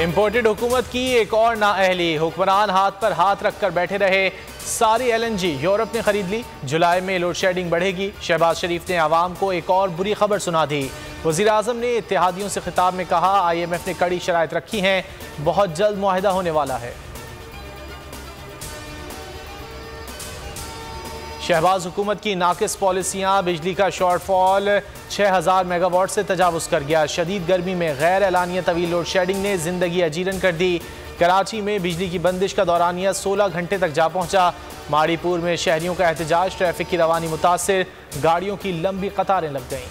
Imported हुकूमत की एक और नाअहली, हुक्मरान हाथ पर हाथ रखकर बैठे रहे। सारी LNG यूरोप ने खरीद ली। जुलाई में लोड शेडिंग बढ़ेगी। शहबाज शरीफ ने आवाम को एक और बुरी खबर सुना दी। वज़ीर आज़म ने इत्तेहादियों से खिताब में कहा, IMF ने कड़ी शराइत रखी हैं, बहुत जल्द मुआहिदा होने वाला है। शहबाज हुकूमत की नाकिस पॉलिसियाँ, बिजली का शॉर्टफॉल 6000 मेगावाट से तजावुज कर गया। शदीद गर्मी में गैर एलानिया तवील लोड शेडिंग ने जिंदगी अजीरन कर दी। कराची में बिजली की बंदिश का दौरानिया 16 घंटे तक जा पहुंचा। माड़ीपुर में शहरियों का एहतजाज, ट्रैफिक की रवानी मुतासिर, गाड़ियों की लंबी कतारें लग गईं।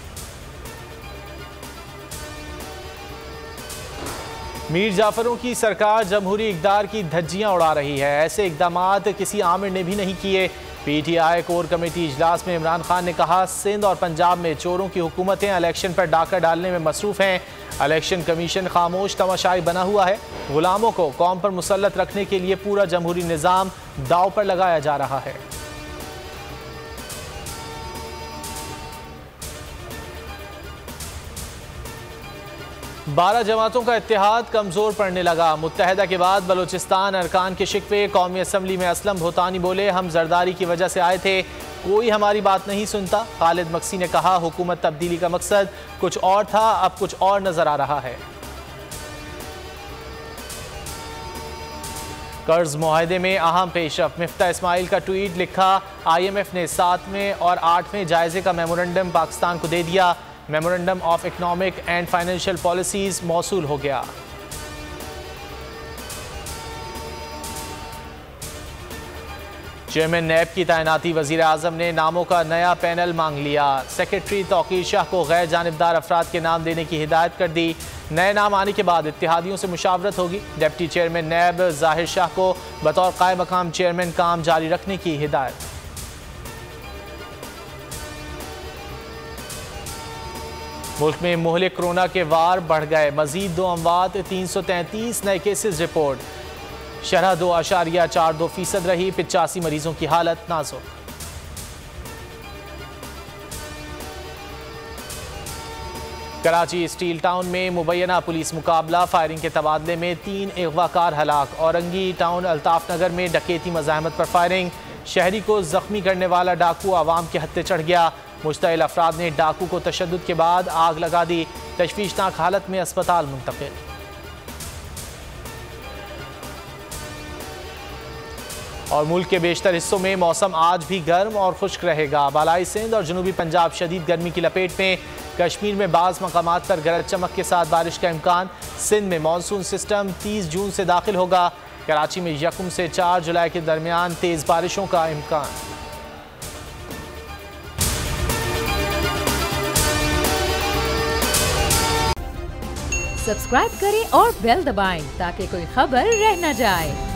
मीर जाफरों की सरकार जमहूरी इक़दार की धज्जियां उड़ा रही है। ऐसे इक़दामात किसी आमिर ने भी नहीं किए। PTI कोर कमेटी इजलास में इमरान खान ने कहा, सिंध और पंजाब में चोरों की हुकूमतें इलेक्शन पर डाका डालने में मसरूफ़ हैं। इलेक्शन कमीशन खामोश तमाशाई बना हुआ है। गुलामों को कौम पर मुसल्लत रखने के लिए पूरा जमहूरी निज़ाम दाव पर लगाया जा रहा है। बारह जमातों का इत्तेहाद कमज़ोर पड़ने लगा। मुत्तहदा के बाद बलूचिस्तान अरकान के शिकवे। कौमी असम्बली में असलम भूतानी बोले, हम जरदारी की वजह से आए थे, कोई हमारी बात नहीं सुनता। खालिद मक्सी ने कहा, हुकूमत तब्दीली का मकसद कुछ और था, अब कुछ और नजर आ रहा है। कर्ज मुआहदे में अहम पेशरफ, मिफ्ता इस्माइल का ट्वीट लिखा, IMF ने 7वें और 8वें जायजे का मेमोरेंडम पाकिस्तान को दे दिया। Memorandum of economic and financial policies मौसूल हो गया। चेयरमैन नैब की तैनाती, वजीर आजम ने नामों का नया पैनल मांग लिया। सेक्रेटरी तौकीर शाह को गैर जानिबदार अफराद के नाम देने की हिदायत कर दी। नए नाम आने के बाद इत्तेहादियों से मुशावरत होगी। डिप्टी चेयरमैन नैब जाहिर शाह को बतौर कायम मकाम चेयरमैन काम जारी रखने की हिदायत। मुल्क में मुहलिक कोरोना के वार बढ़ गए। मजीद 2 अमवात, 333 नए केसेस रिपोर्ट। शरह 2.42% रही। 85 मरीजों की हालत नाजुक। कराची स्टील टाउन में मुबैना पुलिस मुकाबला, फायरिंग के तबादले में 3 अगवाकार हलाक। औरंगी टाउन अल्ताफ नगर में डकैती मज़ाहमत पर फायरिंग, शहरी को जख्मी करने वाला डाकू आवाम के हत्थे चढ़ गया। मुश्तइल अफराद ने डाकू को तशद्दुद के बाद आग लगा दी। तशवीशनाक हालत में अस्पताल मुंतकिल। और मुल्क के बेशतर हिस्सों में मौसम आज भी गर्म और खुश्क रहेगा। बालाई सिंध और जनूबी पंजाब शदीद गर्मी की लपेट में। कश्मीर में बाज़ मकामात पर गरज चमक के साथ बारिश का इम्कान। सिंध में मानसून सिस्टम 30 जून से दाखिल होगा। कराची में 1 से 4 जुलाई के दरमियान तेज़ बारिशों का इम्कान। सब्सक्राइब करें और बेल दबाएं ताकि कोई खबर रह न जाए।